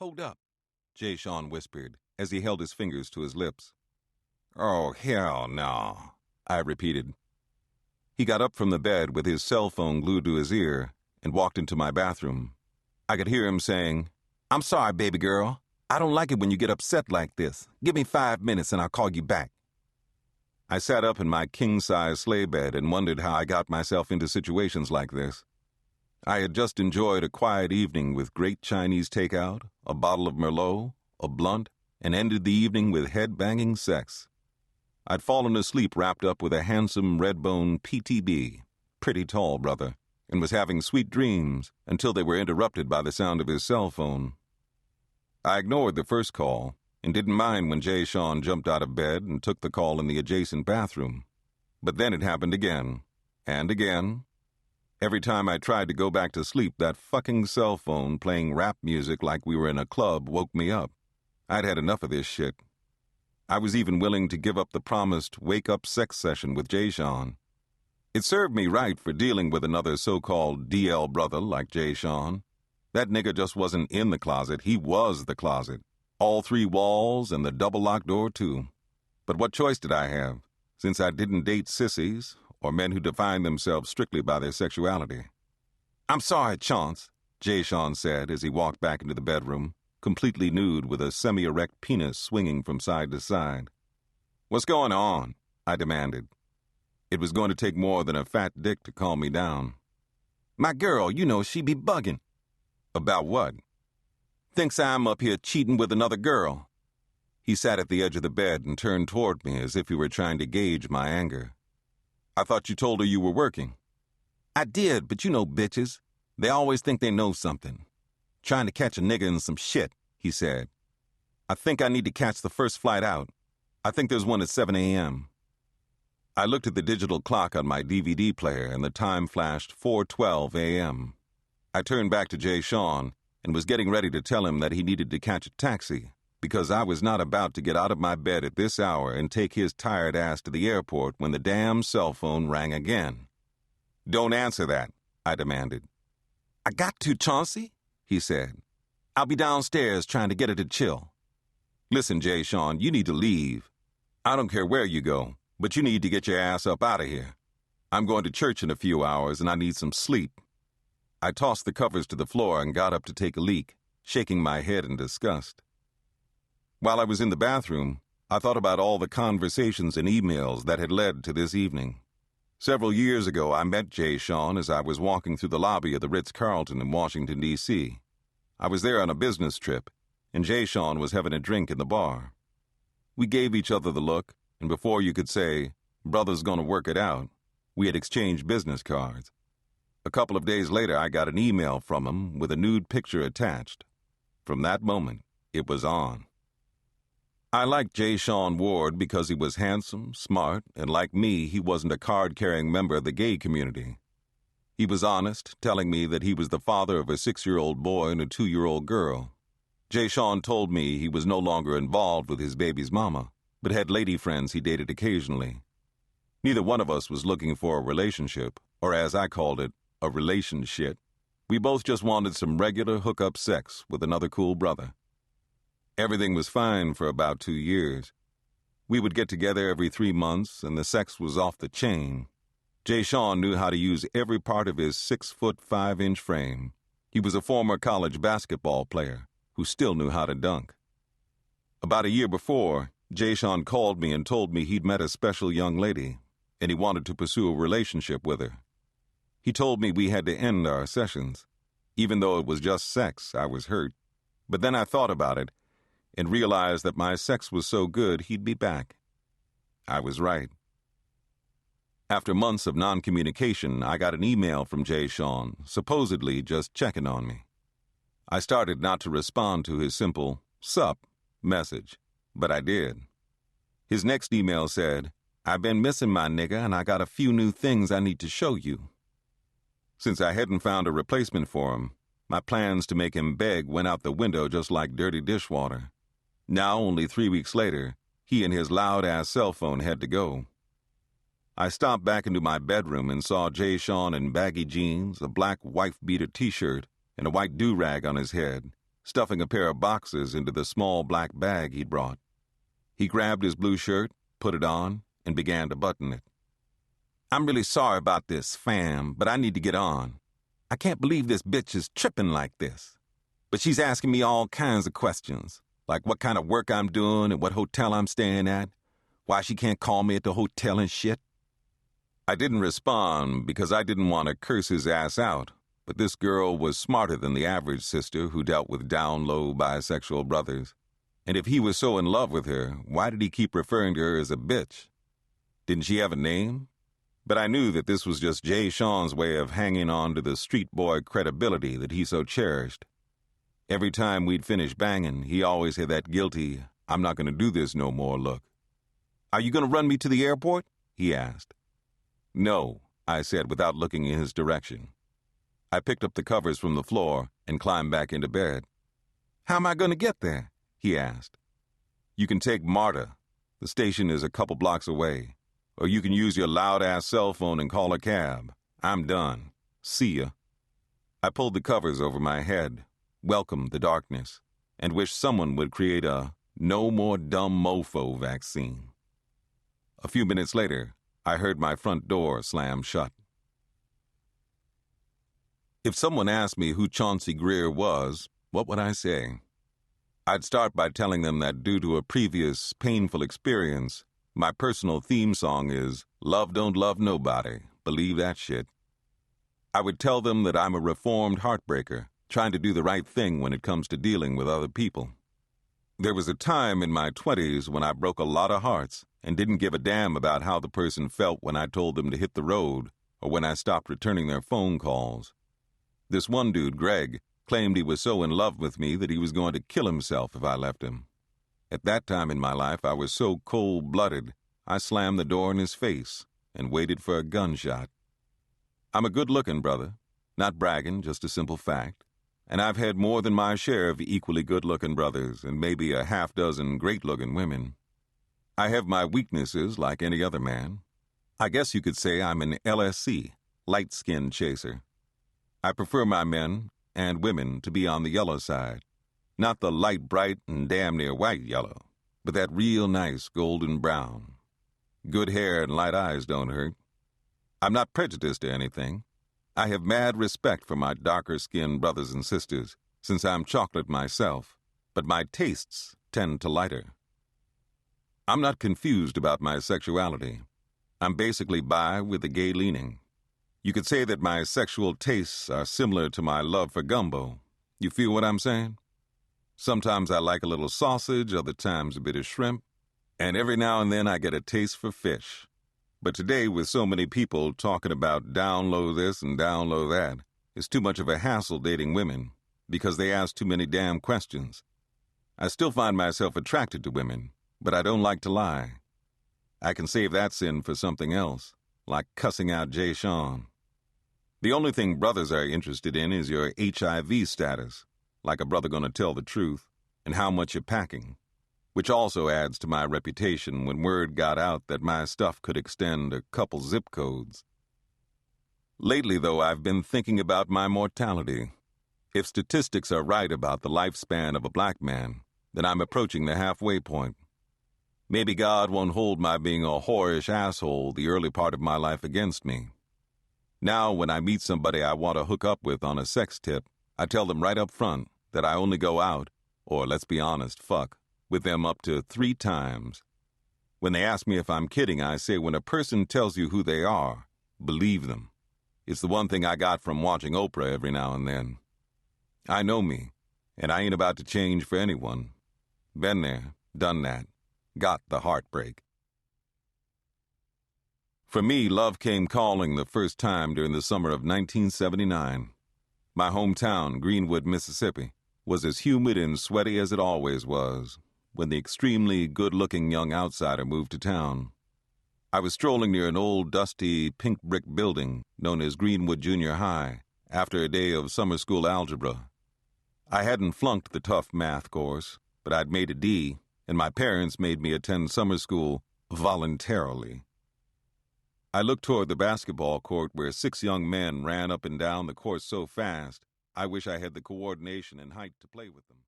Hold up, Jay Sean whispered as he held his fingers to his lips. Oh, hell no, I repeated. He got up from the bed with his cell phone glued to his ear and walked into my bathroom. I could hear him saying, I'm sorry, baby girl. I don't like it when you get upset like this. Give me 5 minutes and I'll call you back. I sat up in my king-size sleigh bed and wondered how I got myself into situations like this. I had just enjoyed a quiet evening with great Chinese takeout, a bottle of Merlot, a blunt, and ended the evening with head-banging sex. I'd fallen asleep wrapped up with a handsome red-bone PTB, pretty tall brother, and was having sweet dreams until they were interrupted by the sound of his cell phone. I ignored the first call and didn't mind when Jay Sean jumped out of bed and took the call in the adjacent bathroom. But then it happened again, and again. Every time I tried to go back to sleep, that fucking cell phone playing rap music like we were in a club woke me up. I'd had enough of this shit. I was even willing to give up the promised wake-up sex session with Jay Sean. It served me right for dealing with another so-called DL brother like Jay Sean. That nigga just wasn't in the closet, he was the closet. All 3 walls and the double-locked door, too. But what choice did I have, since I didn't date sissies or men who define themselves strictly by their sexuality? I'm sorry, Chauncey, Jay Sean said as he walked back into the bedroom, completely nude with a semi-erect penis swinging from side to side. What's going on? I demanded. It was going to take more than a fat dick to calm me down. My girl, you know she be bugging. About what? Thinks I'm up here cheating with another girl. He sat at the edge of the bed and turned toward me as if he were trying to gauge my anger. I thought you told her you were working. I did, but you know bitches. They always think they know something. Trying to catch a nigga in some shit, he said. I think I need to catch the first flight out. I think there's one at 7 a.m. I looked at the digital clock on my DVD player and the time flashed 4:12 a.m. I turned back to Jay Sean and was getting ready to tell him that he needed to catch a taxi because I was not about to get out of my bed at this hour and take his tired ass to the airport when the damn cell phone rang again. Don't answer that, I demanded. I got to, Chauncey, he said. I'll be downstairs trying to get her to chill. Listen, Jay Sean, you need to leave. I don't care where you go, but you need to get your ass up out of here. I'm going to church in a few hours and I need some sleep. I tossed the covers to the floor and got up to take a leak, shaking my head in disgust. While I was in the bathroom, I thought about all the conversations and emails that had led to this evening. Several years ago, I met Jay Sean as I was walking through the lobby of the Ritz-Carlton in Washington, D.C. I was there on a business trip, and Jay Sean was having a drink in the bar. We gave each other the look, and before you could say, brother's gonna work it out, we had exchanged business cards. A couple of days later, I got an email from him with a nude picture attached. From that moment, it was on. I liked Jay Sean Ward because he was handsome, smart, and like me, he wasn't a card-carrying member of the gay community. He was honest, telling me that he was the father of a 6-year-old boy and a 2-year-old girl. Jay Sean told me he was no longer involved with his baby's mama, but had lady friends he dated occasionally. Neither one of us was looking for a relationship, or as I called it, a relationship. We both just wanted some regular hookup sex with another cool brother. Everything was fine for about 2 years. We would get together every 3 months, and the sex was off the chain. Jay Sean knew how to use every part of his 6'5" frame. He was a former college basketball player who still knew how to dunk. About a year before, Jay Sean called me and told me he'd met a special young lady, and he wanted to pursue a relationship with her. He told me we had to end our sessions. Even though it was just sex, I was hurt. But then I thought about it and realized that my sex was so good he'd be back. I was right. After months of non-communication, I got an email from Jay Sean, supposedly just checking on me. I started not to respond to his simple, "Sup" message, but I did. His next email said, I've been missing my nigga and I got a few new things I need to show you. Since I hadn't found a replacement for him, my plans to make him beg went out the window just like dirty dishwater. Now, only 3 weeks later, he and his loud-ass cell phone had to go. I stomped back into my bedroom and saw Jay Sean in baggy jeans, a black wife-beater t-shirt, and a white do-rag on his head, stuffing a pair of boxers into the small black bag he'd brought. He grabbed his blue shirt, put it on, and began to button it. "I'm really sorry about this, fam, but I need to get on. I can't believe this bitch is tripping like this. But she's asking me all kinds of questions, like what kind of work I'm doing and what hotel I'm staying at, why she can't call me at the hotel and shit." I didn't respond because I didn't want to curse his ass out, but this girl was smarter than the average sister who dealt with down-low bisexual brothers. And if he was so in love with her, why did he keep referring to her as a bitch? Didn't she have a name? But I knew that this was just Jay Sean's way of hanging on to the street boy credibility that he so cherished. Every time we'd finish banging, he always had that guilty, "I'm not going to do this no more" look. "Are you going to run me to the airport?" he asked. "No," I said without looking in his direction. I picked up the covers from the floor and climbed back into bed. "How am I going to get there?" he asked. "You can take MARTA. The station is a couple blocks away. Or you can use your loud-ass cell phone and call a cab. I'm done. See ya." I pulled the covers over my head, welcomed the darkness, and wished someone would create a "no more dumb mofo" vaccine. A few minutes later, I heard my front door slam shut. If someone asked me who Chauncey Greer was, what would I say? I'd start by telling them that due to a previous painful experience, my personal theme song is "Love Don't Love Nobody, Believe That Shit." I would tell them that I'm a reformed heartbreaker, trying to do the right thing when it comes to dealing with other people. There was a time in my 20s when I broke a lot of hearts and didn't give a damn about how the person felt when I told them to hit the road or when I stopped returning their phone calls. This one dude, Greg, claimed he was so in love with me that he was going to kill himself if I left him. At that time in my life, I was so cold-blooded, I slammed the door in his face and waited for a gunshot. I'm a good-looking brother, not bragging, just a simple fact, and I've had more than my share of equally good-looking brothers and maybe a half-dozen great-looking women. I have my weaknesses like any other man. I guess you could say I'm an LSC, light-skin chaser. I prefer my men and women to be on the yellow side. Not the light, bright, and damn near white yellow, but that real nice golden brown. Good hair and light eyes don't hurt. I'm not prejudiced to anything. I have mad respect for my darker-skinned brothers and sisters, since I'm chocolate myself, but my tastes tend to lighter. I'm not confused about my sexuality. I'm basically bi with a gay leaning. You could say that my sexual tastes are similar to my love for gumbo. You feel what I'm saying? Sometimes I like a little sausage, other times a bit of shrimp, and every now and then I get a taste for fish. But today, with so many people talking about down low this and down low that, it's too much of a hassle dating women because they ask too many damn questions. I still find myself attracted to women, but I don't like to lie. I can save that sin for something else, like cussing out Jay Sean. The only thing brothers are interested in is your HIV status, like a brother gonna tell the truth, and how much you're packing, which also adds to my reputation when word got out that my stuff could extend a couple zip codes. Lately, though, I've been thinking about my mortality. If statistics are right about the lifespan of a black man, then I'm approaching the halfway point. Maybe God won't hold my being a whorish asshole the early part of my life against me. Now, when I meet somebody I want to hook up with on a sex tip, I tell them right up front that I only go out, or let's be honest, fuck, with them up to 3 times. When they ask me if I'm kidding, I say when a person tells you who they are, believe them. It's the one thing I got from watching Oprah every now and then. I know me, and I ain't about to change for anyone. Been there, done that, got the heartbreak. For me, love came calling the first time during the summer of 1979. My hometown, Greenwood, Mississippi, was as humid and sweaty as it always was when the extremely good-looking young outsider moved to town. I was strolling near an old, dusty, pink brick building known as Greenwood Junior High after a day of summer school algebra. I hadn't flunked the tough math course, but I'd made a D, and my parents made me attend summer school voluntarily. I looked toward the basketball court where 6 young men ran up and down the court so fast I wish I had the coordination and height to play with them.